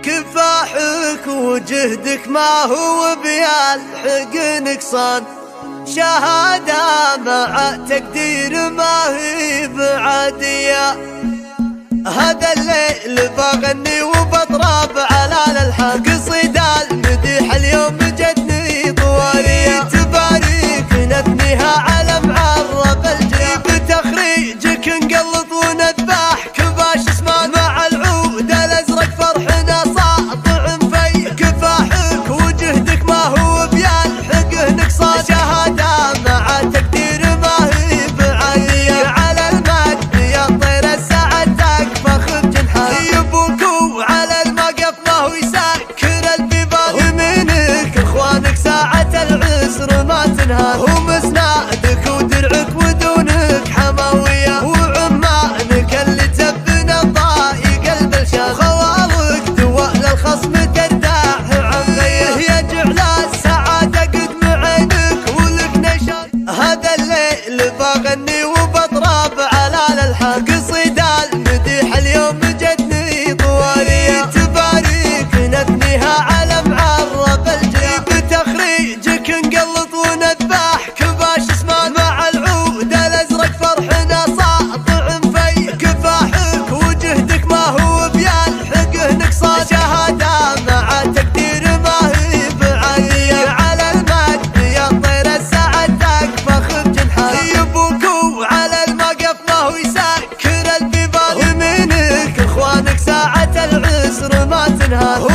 كفاحك وجهدك ما هو بيلحق نقصان، شهادة مع تقدير ما هي بعادية. هذا الليل بغني وبطرب على الالحان، قصيدة المديح اليوم جتني طوالية، تباريك نثنيها على معرب الجيب، بتخريجك نقلط ونذبح كباش اسمان، مع العود الازرق فرحنا ساطع في، كفاحك وجهدك ما هو بيلحقه نقصان، شهادة مع تقدير ما هي بعالية. على المجد يا طير السعد تكفخ بجنحان، يبوك وعلى المقف ما هو يسكر البيبان، يمينك اخوانك ساعة العسر ما تنهار، ومسنادك ودرعك ودونك حماوية، وعمانك اللي تبنى الضايق البلشان، خوالك دواء للخصم ترتاح عميه، يجعل السعادة قدم عينك ولك نشان. هذا الليل بغني وبطرب على الالحان، قصيدة المديح اليوم جتني طوالية، تباريك نثنيها على معرب الجيب، بتخريجك نقلط ونذبح كباش اسمان، مع العود الازرق فرحنا ساطع في، كفاحك وجهدك ما هو بيلحقه نقصان، شهادة مع تقدير ما هي بعالية. على المجد يا طير السعد تكفخ بجنحان، يبوك وعلى المقف ما هو يسكر البيبان، يمينك اخوانك ساعة العسر ما تنهار،